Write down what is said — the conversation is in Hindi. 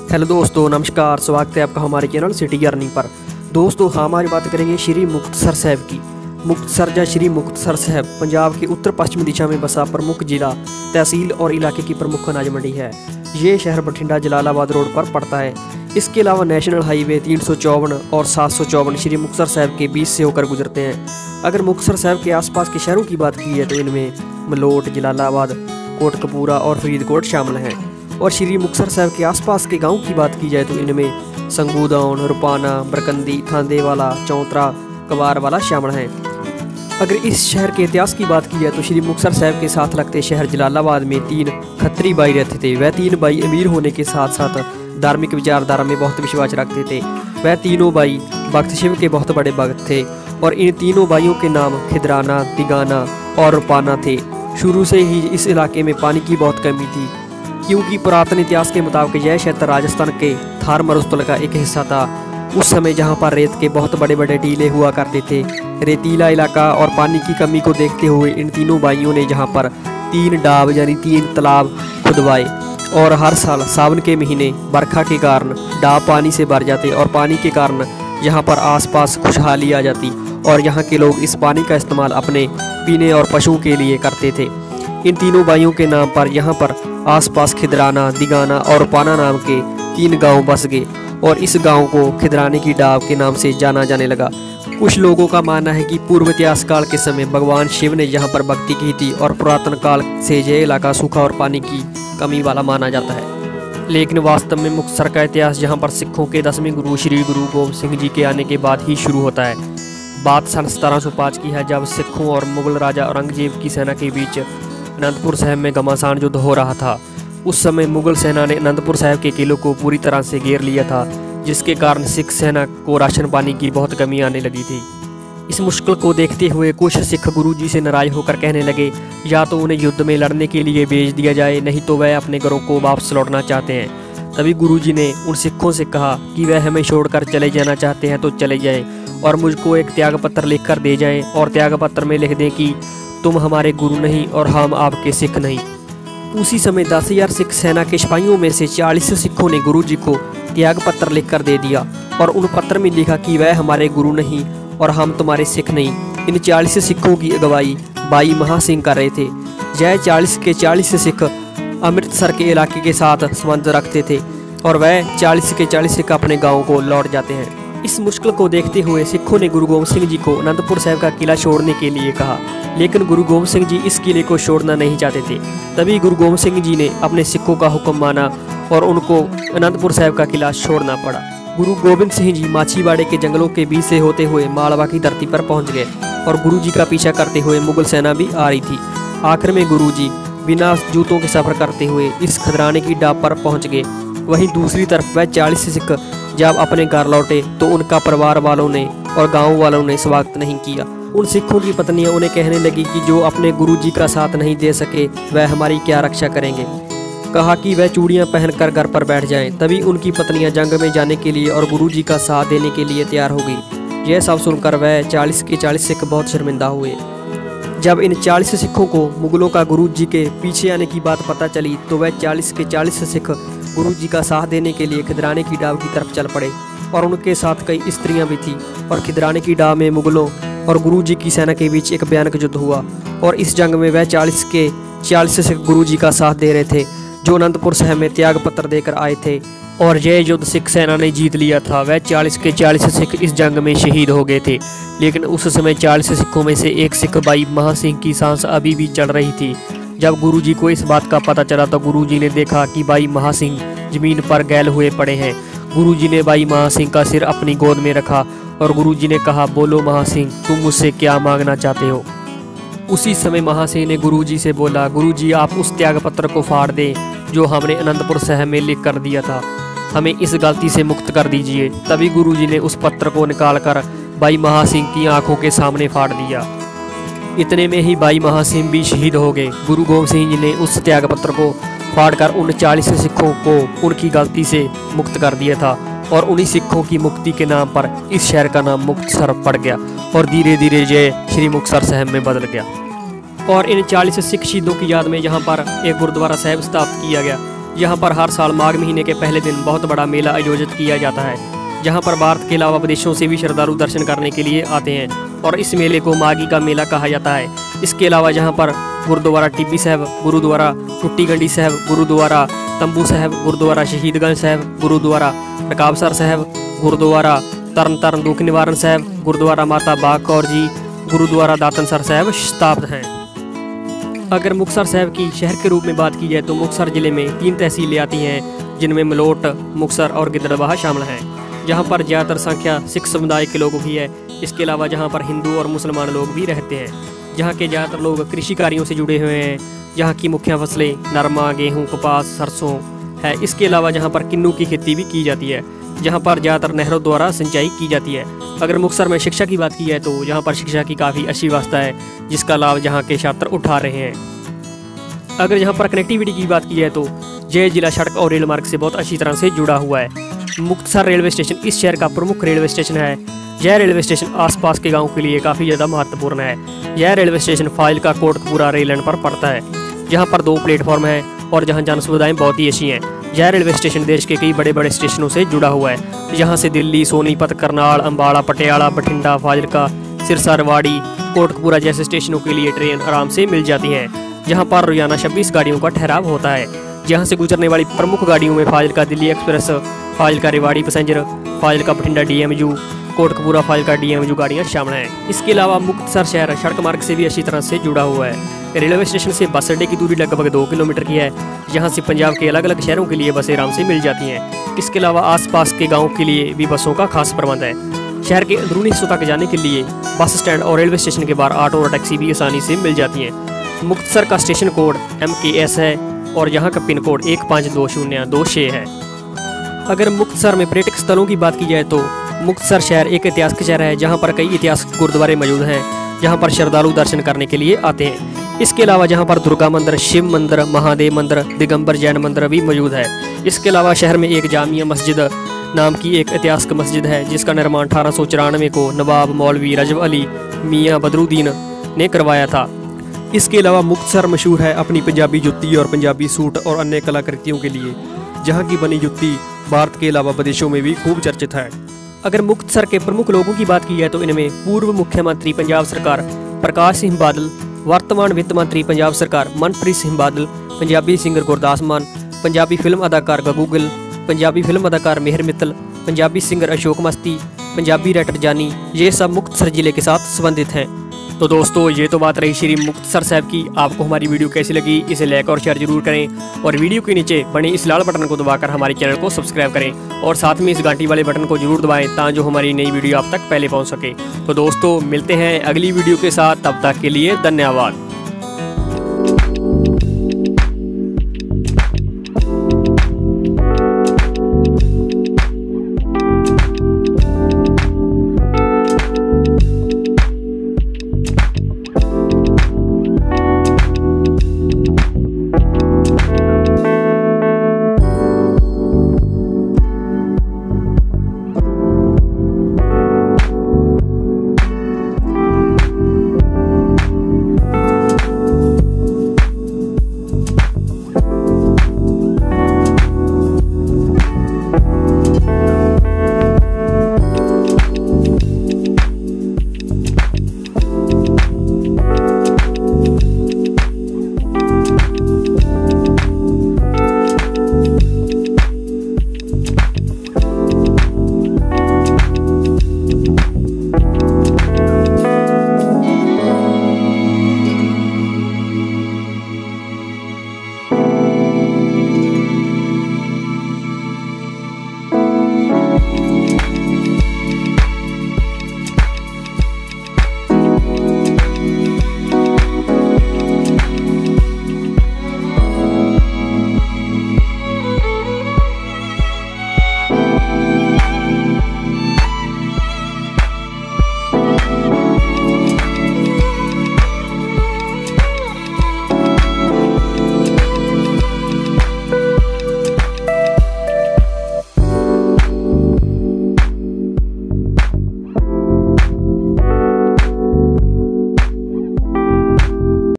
हेलो दोस्तों, नमस्कार। स्वागत है आपका हमारे चैनल सिटी अर्निंग पर। दोस्तों, हम आज बात करेंगे श्री मुक्तसर साहिब की। मुक्तसर या श्री मुक्तसर साहिब पंजाब के उत्तर पश्चिमी दिशा में बसा प्रमुख जिला, तहसील और इलाके की प्रमुख अनाज मंडी है। ये शहर बठिंडा जलालाबाद रोड पर पड़ता है। इसके अलावा नेशनल हाईवे 354 और 754 श्री मुक्तसर साहिब के बीच से होकर गुजरते हैं। अगर मुक्तसर साहिब के आसपास के शहरों की बात की है तो इनमें मलोट, जलालाबाद, कोटकपूरा और फरीदकोट शामिल हैं। और श्री मुक्तसर साहिब के आसपास के गांव की बात की जाए तो इनमें संगूदाउन, रुपाना, बरकंदी, थांदेवाला, चौंतरा, कबारवाला शामिल हैं। अगर इस शहर के इतिहास की बात की जाए तो श्री मुक्तसर साहिब के साथ लगते शहर जलालाबाद में 3 खत्री भाई रहते थे। वह 3 भाई अमीर होने के साथ साथ धार्मिक विचारधारा में बहुत विश्वास रखते थे। वह तीनों भाई भक्त शिव के बहुत बड़े भक्त थे और इन तीनों भाइयों के नाम खिदराना, तिगाना और रुपाना थे। शुरू से ही इस इलाके में पानी की बहुत कमी थी, क्योंकि पुरातन इतिहास के मुताबिक यह क्षेत्र राजस्थान के थार मरुस्थल का एक हिस्सा था। उस समय जहां पर रेत के बहुत बड़े बड़े टीले हुआ करते थे। रेतीला इलाका और पानी की कमी को देखते हुए इन तीनों भाइयों ने जहां पर 3 डाब यानी 3 तालाब खुदवाए और हर साल सावन के महीने बरखा के कारण डाब पानी से भर जाते और पानी के कारण यहाँ पर आसपास खुशहाली आ जाती और यहाँ के लोग इस पानी का इस्तेमाल अपने पीने और पशुओं के लिए करते थे। इन तीनों भाइयों के नाम पर यहाँ पर आसपास खिदराना, दिगाना और रुपाना नाम के 3 गांव बस गए और इस गांव को खिदराने की डाब के नाम से जाना जाने लगा। कुछ लोगों का मानना है कि पूर्व इतिहास काल के समय भगवान शिव ने यहाँ पर भक्ति की थी और पुरातन काल से यह इलाका सूखा और पानी की कमी वाला माना जाता है। लेकिन वास्तव में मुक्तसर का इतिहास यहाँ पर सिखों के 10वें गुरु श्री गुरु गोबिंद सिंह जी के आने के बाद ही शुरू होता है। बात सन 1705 की है, जब सिखों और मुगल राजा औरंगजेब की सेना के बीच अनंतपुर साहिब में घमासान युद्ध हो रहा था। उस समय मुगल सेना ने अनंतपुर साहिब के किलों को पूरी तरह से घेर लिया था, जिसके कारण सिख सेना को राशन पानी की बहुत कमी आने लगी थी। इस मुश्किल को देखते हुए कुछ सिख गुरुजी से नाराज होकर कहने लगे, या तो उन्हें युद्ध में लड़ने के लिए भेज दिया जाए, नहीं तो वह अपने घरों को वापस लौटना चाहते हैं। तभी गुरुजी ने उन सिखों से कहा कि वह हमें छोड़कर चले जाना चाहते हैं तो चले जाएं और मुझको एक त्याग पत्र लिखकर दे जाएं और त्याग पत्र में लिख दें कि तुम हमारे गुरु नहीं और हम आपके सिख नहीं। उसी समय 10,000 सिख सेना के सिपाहियों में से 40 सिखों ने गुरुजी को त्याग पत्र लिखकर दे दिया और उन पत्र में लिखा कि वह हमारे गुरु नहीं और हम तुम्हारे सिख नहीं। इन 40 सिखों की अगुवाई भाई महासिंह कर रहे थे। यह 40 के 40 सिख अमृतसर के इलाके के साथ संबंध रखते थे और वह 40 के 40 सिख अपने गाँव को लौट जाते हैं। इस मुश्किल को देखते हुए सिखों ने गुरु गोबिंद सिंह जी को अनंतपुर साहिब का किला छोड़ने के लिए कहा, लेकिन गुरु गोबिंद सिंह जी इस किले को छोड़ना नहीं चाहते थे। तभी गुरु गोबिंद सिंह जी ने अपने सिखों का हुक्म माना और उनको अनंतपुर साहिब का किला छोड़ना पड़ा। गुरु गोबिंद सिंह जी माछीवाड़े के जंगलों के बीच से होते हुए मालवा की धरती पर पहुंच गए और गुरु जी का पीछा करते हुए मुगल सेना भी आ रही थी। आखिर में गुरु जी बिना जूतों के सफर करते हुए इस खिदराने की डाब पर पहुँच गए। वहीं दूसरी तरफ वह 40 सिख जब अपने घर लौटे तो उनका परिवार वालों ने और गांव वालों ने स्वागत नहीं किया। उन सिखों की पत्नियां उन्हें कहने लगी कि जो अपने गुरुजी का साथ नहीं दे सके वह हमारी क्या रक्षा करेंगे। कहा कि वह चूड़ियां पहनकर घर पर बैठ जाएं। तभी उनकी पत्नियां जंग में जाने के लिए और गुरुजी का साथ देने के लिए तैयार हो गई। यह सब सुनकर वह 40 के 40 सिख बहुत शर्मिंदा हुए। जब इन 40 सिखों को मुगलों का गुरुजी के पीछे आने की बात पता चली तो वह 40 के 40 सिख गुरुजी का साथ देने के लिए खिदराने की डाब की तरफ चल पड़े और उनके साथ कई स्त्रियां भी थीं। और खिदराने की डाब में मुगलों और गुरुजी की सेना के बीच एक भयानक युद्ध हुआ और इस जंग में वह 40 के 40 सिख गुरुजी का साथ दे रहे थे, जो अनंतपुर साहिब में त्याग पत्र देकर आए थे और यह युद्ध सिख सेना ने जीत लिया था। वह 40 के 40 सिख इस जंग में शहीद हो गए थे। लेकिन उस समय 40 सिखों में से एक सिख भाई महासिंह की सांस अभी भी चल रही थी। जब गुरुजी को इस बात का पता चला तो गुरुजी ने देखा कि भाई महासिंह जमीन पर गैल हुए पड़े हैं। गुरुजी ने भाई महासिंह का सिर अपनी गोद में रखा और गुरुजी ने कहा, बोलो महासिंह, तुम मुझसे क्या मांगना चाहते हो। उसी समय महासिंह ने गुरुजी से बोला, गुरुजी आप उस त्याग पत्र को फाड़ दें जो हमने अनंतपुर साहिब में लिख कर दिया था, हमें इस गलती से मुक्त कर दीजिए। तभी गुरुजी ने उस पत्र को निकालकर भाई महासिंह की आंखों के सामने फाड़ दिया। इतने में ही भाई महासिंह भी शहीद हो गए। गुरु गोबिंद सिंह जी ने उस त्याग पत्र को फाड़कर उन 40 सिखों को उनकी गलती से मुक्त कर दिया था और उन्हीं सिखों की मुक्ति के नाम पर इस शहर का नाम मुक्तसर पड़ गया और धीरे धीरे ये श्री मुक्तसर साहिब में बदल गया। और इन 40 सिख शहीदों की याद में यहाँ पर एक गुरुद्वारा साहिब स्थापित किया गया, यहाँ पर हर साल माघ महीने के पहले दिन बहुत बड़ा मेला आयोजित किया जाता है, जहाँ पर भारत के अलावा विदेशों से भी श्रद्धालु दर्शन करने के लिए आते हैं और इस मेले को माघी का मेला कहा जाता है। इसके अलावा यहाँ पर गुरुद्वारा टिब्बी साहिब, गुरुद्वारा टुट्टी गंडी साहिब, गुरुद्वारा तंबू साहिब, गुरुद्वारा शहीदगंज साहिब, गुरुद्वारा रकाबसर साहिब, गुरुद्वारा तरन ताਰਨ दुख निवारण साहिब, गुरुद्वारा माता बाग कौर जी, गुरुद्वारा दातनसर साहिब स्थापित हैं। अगर मुक्तसर साहिब की शहर के रूप में बात की जाए तो मुक्तसर जिले में 3 तहसीलें आती हैं, जिनमें मलोट, मुक्तसर और गिद्धड़बाहा शामिल हैं, जहां पर ज़्यादातर संख्या सिख समुदाय के लोगों की है। इसके अलावा जहां पर हिंदू और मुसलमान लोग भी रहते हैं। जहां के ज़्यादातर लोग कृषि कार्यों से जुड़े हुए हैं। यहाँ की मुख्य फसलें नरमा, गेहूँ, कपास, सरसों है। इसके अलावा जहाँ पर किन्नू की खेती भी की जाती है, जहाँ पर ज़्यादातर नहरों द्वारा सिंचाई की जाती है। अगर मुक्तसर में शिक्षा की बात की जाए तो यहाँ पर शिक्षा की काफ़ी अच्छी व्यवस्था है, जिसका लाभ यहाँ के छात्र उठा रहे हैं। अगर यहाँ पर कनेक्टिविटी की बात की जाए तो जय जिला सड़क और रेल मार्ग से बहुत अच्छी तरह से जुड़ा हुआ है। मुक्तसर रेलवे स्टेशन इस शहर का प्रमुख रेलवे स्टेशन है। यह रेलवे स्टेशन आसपास के गाँव के लिए काफ़ी ज़्यादा महत्वपूर्ण है। यह railway station Fazilka Kotkapura rail line पर पड़ता है, जहाँ पर 2 प्लेटफॉर्म हैं और जहाँ जन सुविधाएँ बहुत ही अच्छी हैं। यह रेलवे स्टेशन देश के कई बड़े बड़े स्टेशनों से जुड़ा हुआ है। यहाँ से दिल्ली, सोनीपत, करनाल, अम्बाड़ा, पटियाला, बठिंडा, फाजिल्का, सिरसा, रेवाड़ी, कोटकपूरा जैसे स्टेशनों के लिए ट्रेन आराम से मिल जाती हैं। यहाँ पर रोजाना 26 गाड़ियों का ठहराव होता है। यहाँ से गुजरने वाली प्रमुख गाड़ियों में Fazilka Delhi express, Fazilka Rewari passenger, Fazilka Bathinda DMU, Kotkapura Fazilka DMU गाड़ियाँ शामिल हैं। इसके अलावा मुक्तसर शहर सड़क मार्ग से भी अच्छी तरह से जुड़ा हुआ है। रेलवे स्टेशन से बस अड्डे की दूरी लगभग 2 किलोमीटर की है। यहाँ से पंजाब के अलग अलग शहरों के लिए बसें आराम से मिल जाती हैं। इसके अलावा आसपास के गाँव के लिए भी बसों का खास प्रबंध है। शहर के अंदरूनी हिस्सों तक जाने के लिए बस स्टैंड और रेलवे स्टेशन के बाहर ऑटो और टैक्सी भी आसानी से मिल जाती हैं। मुक्तसर का स्टेशन कोड MKS है और यहाँ का पिन कोड 152026 है। अगर मुक्तसर में पर्यटक स्थलों की बात की जाए तो मुक्तसर शहर एक ऐतिहासिक शहर है, जहाँ पर कई ऐतिहासिक गुरुद्वारे मौजूद हैं, जहाँ पर श्रद्धालु दर्शन करने के लिए आते हैं। इसके अलावा जहाँ पर दुर्गा मंदिर, शिव मंदिर, महादेव मंदिर, दिगंबर जैन मंदिर भी मौजूद है। इसके अलावा शहर में एक जामिया मस्जिद नाम की एक ऐतिहासिक मस्जिद है, जिसका निर्माण 1894 को नवाब मौलवी रजब अली मियाँ बदरुद्दीन ने करवाया था। इसके अलावा मुक्तसर मशहूर है अपनी पंजाबी जुत्ती और पंजाबी सूट और अन्य कलाकृतियों के लिए, जहाँ की बनी जुत्ती भारत के अलावा विदेशों में भी खूब चर्चित है। अगर मुक्तसर के प्रमुख लोगों की बात की जाए तो इनमें पूर्व मुख्यमंत्री पंजाब सरकार प्रकाश सिंह बादल, वर्तमान वित्त मंत्री पंजाब सरकार मनप्रीत सिंह बादल, पंजाबी सिंगर गुरदास मान, पंजाबी फिल्म अदाकार गगू गिल, पंजाबी फिल्म अदाकार मेहर मित्तल, पंजाबी सिंगर अशोक मस्ती, पंजाबी राइटर जानी, ये सब मुक्तसर जिले के साथ संबंधित हैं। तो दोस्तों, ये तो बात रही श्री मुक्तसर साहिब की। आपको हमारी वीडियो कैसी लगी इसे लाइक और शेयर जरूर करें और वीडियो के नीचे बने इस लाल बटन को दबाकर हमारे चैनल को सब्सक्राइब करें और साथ में इस घंटी वाले बटन को जरूर दबाएं ताकि जो हमारी नई वीडियो आप तक पहले पहुंच सके। तो दोस्तों, मिलते हैं अगली वीडियो के साथ, तब तक के लिए धन्यवाद।